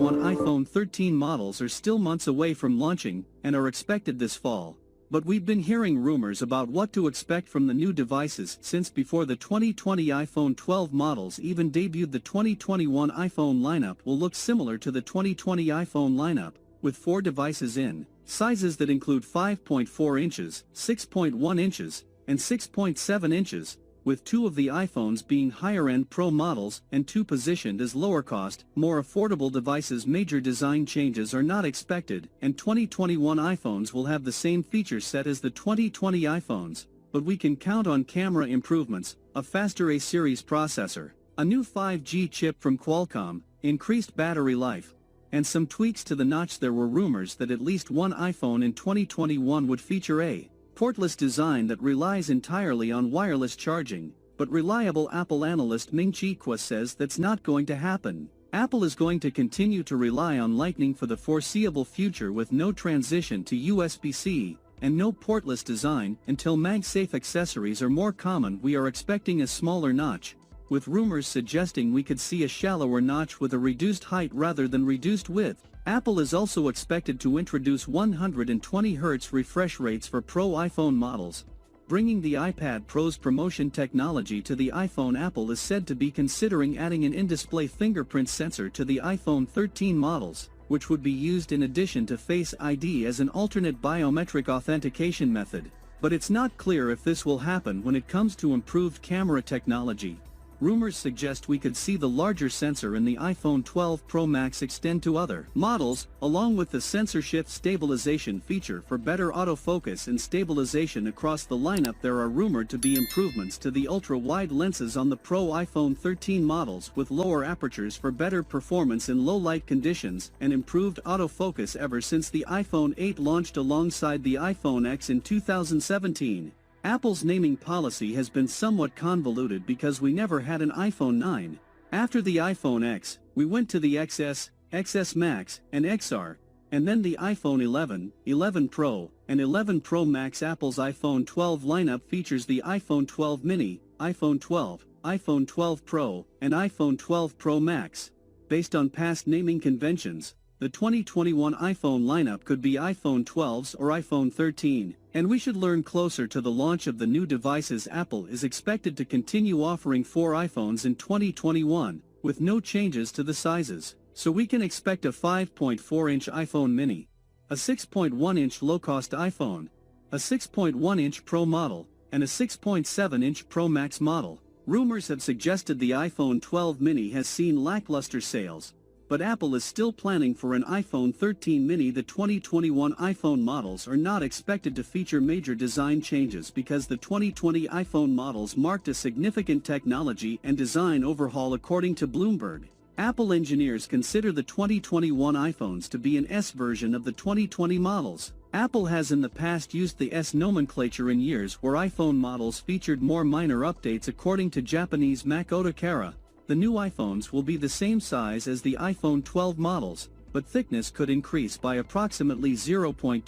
2021 iPhone 13 models are still months away from launching and are expected this fall. But we've been hearing rumors about what to expect from the new devices since before the 2020 iPhone 12 models even debuted. The 2021 iPhone lineup will look similar to the 2020 iPhone lineup, with 4 devices in sizes that include 5.4 inches, 6.1 inches, and 6.7 inches, with 2 of the iPhones being higher-end Pro models and 2 positioned as lower-cost, more affordable devices. Major design changes are not expected, and 2021 iPhones will have the same feature set as the 2020 iPhones, but we can count on camera improvements, a faster A-series processor, a new 5G chip from Qualcomm, increased battery life, and some tweaks to the notch. There were rumors that at least one iPhone in 2021 would feature a portless design that relies entirely on wireless charging, but reliable Apple analyst Ming-Chi Kuo says that's not going to happen. Apple is going to continue to rely on Lightning for the foreseeable future, with no transition to USB-C, and no portless design until MagSafe accessories are more common. We are expecting a smaller notch, with rumors suggesting we could see a shallower notch with a reduced height rather than reduced width. Apple is also expected to introduce 120 Hz refresh rates for Pro iPhone models, bringing the iPad Pro's promotion technology to the iPhone. Apple is said to be considering adding an in-display fingerprint sensor to the iPhone 13 models, which would be used in addition to Face ID as an alternate biometric authentication method. But it's not clear if this will happen when it comes to improved camera technology. Rumors suggest we could see the larger sensor in the iPhone 12 Pro Max extend to other models, along with the sensor shift stabilization feature for better autofocus and stabilization across the lineup. There are rumored to be improvements to the ultra-wide lenses on the Pro iPhone 13 models, with lower apertures for better performance in low-light conditions, and improved autofocus. Ever since the iPhone 8 launched alongside the iPhone X in 2017, Apple's naming policy has been somewhat convoluted because we never had an iPhone 9. After the iPhone X, we went to the XS, XS Max, and XR, and then the iPhone 11, 11 Pro, and 11 Pro Max. Apple's iPhone 12 lineup features the iPhone 12 mini, iPhone 12, iPhone 12 Pro, and iPhone 12 Pro Max. Based on past naming conventions, the 2021 iPhone lineup could be iPhone 12s or iPhone 13, and we should learn closer to the launch of the new devices. Apple is expected to continue offering 4 iPhones in 2021, with no changes to the sizes, so we can expect a 5.4-inch iPhone mini, a 6.1-inch low-cost iPhone, a 6.1-inch Pro model, and a 6.7-inch Pro Max model. Rumors have suggested the iPhone 12 mini has seen lackluster sales, but Apple is still planning for an iPhone 13 mini. The 2021 iPhone models are not expected to feature major design changes because the 2020 iPhone models marked a significant technology and design overhaul. According to Bloomberg, Apple engineers consider the 2021 iPhones to be an S version of the 2020 models. Apple has in the past used the S nomenclature in years where iPhone models featured more minor updates. According to Japanese Mac Otakara, the new iPhones will be the same size as the iPhone 12 models, but thickness could increase by approximately 0.26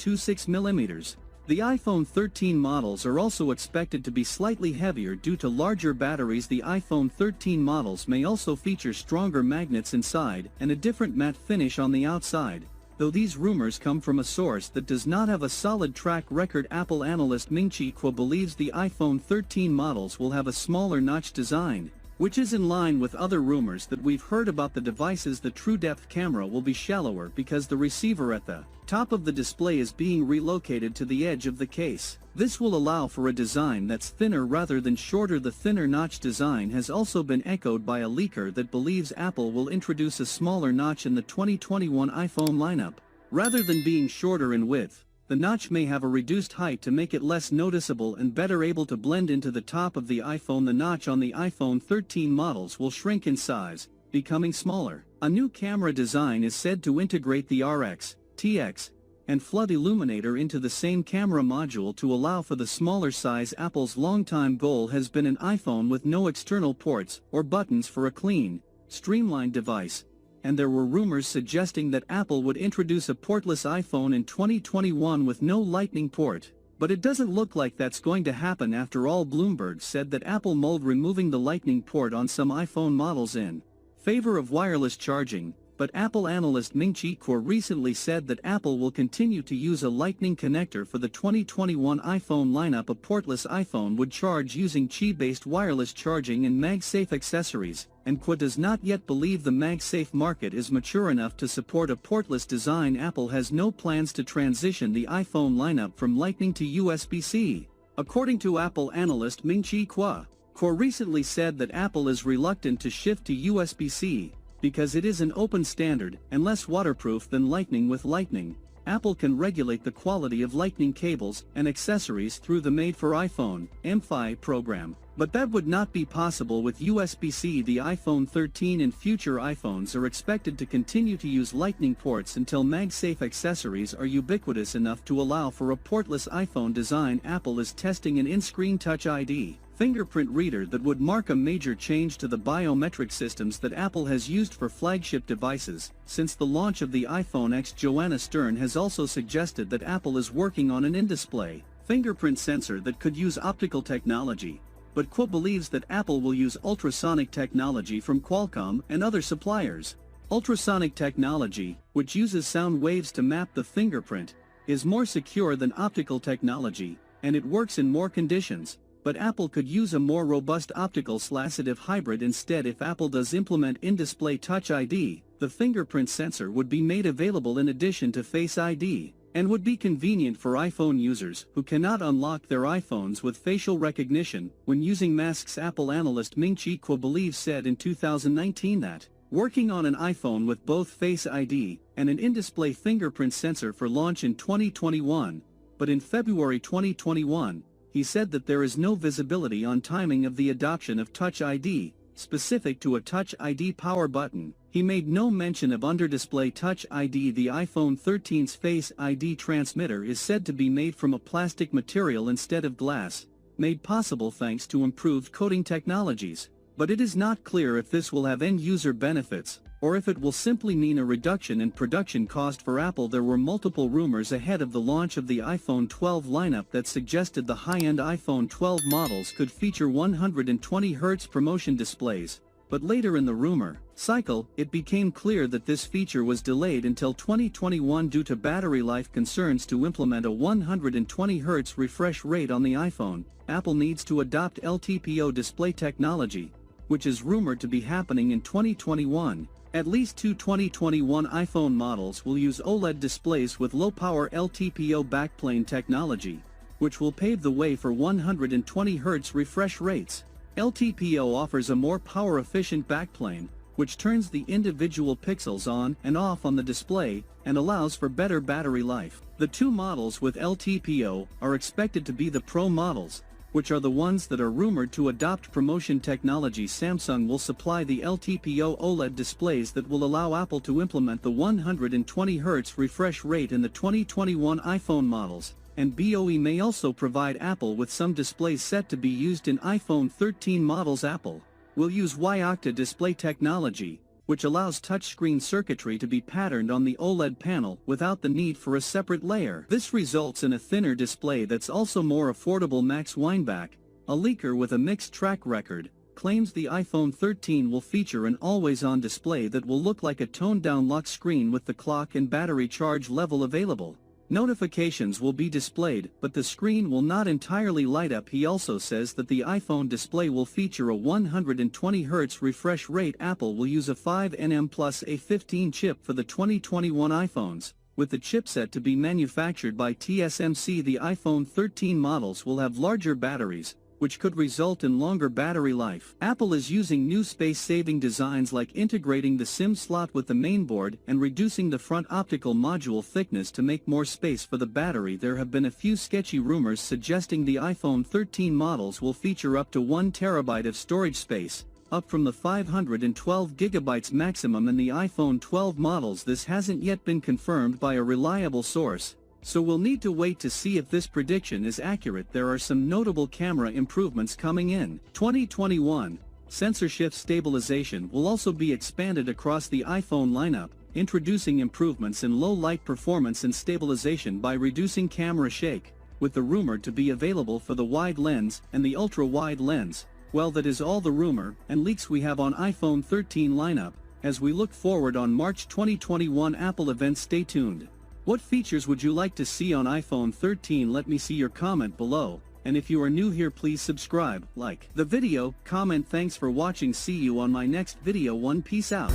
mm. The iPhone 13 models are also expected to be slightly heavier due to larger batteries. The iPhone 13 models may also feature stronger magnets inside and a different matte finish on the outside, though these rumors come from a source that does not have a solid track record. Apple analyst Ming-Chi Kuo believes the iPhone 13 models will have a smaller notch design, which is in line with other rumors that we've heard about the devices. The true depth camera will be shallower because the receiver at the top of the display is being relocated to the edge of the case. This will allow for a design that's thinner rather than shorter. The thinner notch design has also been echoed by a leaker that believes Apple will introduce a smaller notch in the 2021 iPhone lineup. Rather than being shorter in width, the notch may have a reduced height to make it less noticeable and better able to blend into the top of the iPhone. The notch on the iPhone 13 models will shrink in size, becoming smaller. A new camera design is said to integrate the RX, TX, and flood illuminator into the same camera module to allow for the smaller size. Apple's longtime goal has been an iPhone with no external ports or buttons for a clean, streamlined device, and there were rumors suggesting that Apple would introduce a portless iPhone in 2021 with no Lightning port. But it doesn't look like that's going to happen. After all, Bloomberg said that Apple mulled removing the Lightning port on some iPhone models in favor of wireless charging, but Apple analyst Ming-Chi Kuo recently said that Apple will continue to use a Lightning connector for the 2021 iPhone lineup. A portless iPhone would charge using Qi-based wireless charging and MagSafe accessories, and Kuo does not yet believe the MagSafe market is mature enough to support a portless design. Apple has no plans to transition the iPhone lineup from Lightning to USB-C. According to Apple analyst Ming-Chi Kuo, Kuo recently said that Apple is reluctant to shift to USB-C, because it is an open standard and less waterproof than Lightning. With Lightning, Apple can regulate the quality of Lightning cables and accessories through the Made for iPhone (MFI) program, but that would not be possible with USB-C. The iPhone 13 and future iPhones are expected to continue to use Lightning ports until MagSafe accessories are ubiquitous enough to allow for a portless iPhone design. Apple is testing an in-screen Touch ID fingerprint reader that would mark a major change to the biometric systems that Apple has used for flagship devices. Since the launch of the iPhone X, Joanna Stern has also suggested that Apple is working on an in-display fingerprint sensor that could use optical technology, but Kuo believes that Apple will use ultrasonic technology from Qualcomm and other suppliers. Ultrasonic technology, which uses sound waves to map the fingerprint, is more secure than optical technology, and it works in more conditions. But Apple could use a more robust optical/sensitive hybrid instead. If Apple does implement in-display Touch ID, the fingerprint sensor would be made available in addition to Face ID, and would be convenient for iPhone users who cannot unlock their iPhones with facial recognition when using masks. Apple analyst Ming-Chi Kuo said in 2019 that, working on an iPhone with both Face ID and an in-display fingerprint sensor for launch in 2021, but in February 2021, he said that there is no visibility on timing of the adoption of Touch ID, specific to a Touch ID power button. He made no mention of under-display Touch ID. The iPhone 13's Face ID transmitter is said to be made from a plastic material instead of glass, made possible thanks to improved coating technologies. But it is not clear if this will have end-user benefits, or if it will simply mean a reduction in production cost for Apple. There were multiple rumors ahead of the launch of the iPhone 12 lineup that suggested the high-end iPhone 12 models could feature 120Hz promotion displays, but later in the rumor cycle, it became clear that this feature was delayed until 2021 due to battery life concerns. To implement a 120Hz refresh rate on the iPhone, Apple needs to adopt LTPO display technology, which is rumored to be happening in 2021. At least two 2021 iPhone models will use OLED displays with low-power LTPO backplane technology, which will pave the way for 120Hz refresh rates. LTPO offers a more power-efficient backplane, which turns the individual pixels on and off on the display, and allows for better battery life. The two models with LTPO are expected to be the Pro models, which are the ones that are rumored to adopt promotion technology. Samsung will supply the LTPO OLED displays that will allow Apple to implement the 120Hz refresh rate in the 2021 iPhone models, and BOE may also provide Apple with some displays set to be used in iPhone 13 models. Apple will use Y-Octa display technology, which allows touchscreen circuitry to be patterned on the OLED panel without the need for a separate layer. This results in a thinner display that's also more affordable. Max Weinbach, a leaker with a mixed track record, claims the iPhone 13 will feature an always-on display that will look like a toned-down lock screen with the clock and battery charge level available. Notifications will be displayed, but the screen will not entirely light up. He also says that the iPhone display will feature a 120Hz refresh rate. Apple will use a 5nm plus A15 chip for the 2021 iPhones, with the chipset to be manufactured by TSMC. The iPhone 13 models will have larger batteries, which could result in longer battery life. Apple is using new space-saving designs like integrating the SIM slot with the mainboard and reducing the front optical module thickness to make more space for the battery. There have been a few sketchy rumors suggesting the iPhone 13 models will feature up to 1 TB of storage space, up from the 512 GB maximum in the iPhone 12 models. This hasn't yet been confirmed by a reliable source, so we'll need to wait to see if this prediction is accurate. There are some notable camera improvements coming in 2021. Sensor shift stabilization will also be expanded across the iPhone lineup, introducing improvements in low light performance and stabilization by reducing camera shake, with the rumor to be available for the wide lens and the ultra-wide lens. Well, that is all the rumor and leaks we have on iPhone 13 lineup, as we look forward on March 2021 Apple event. Stay tuned. What features would you like to see on iPhone 13? Let me see your comment below, and if you are new here, please subscribe, like the video, comment. Thanks for watching. See you on my next video. Peace out.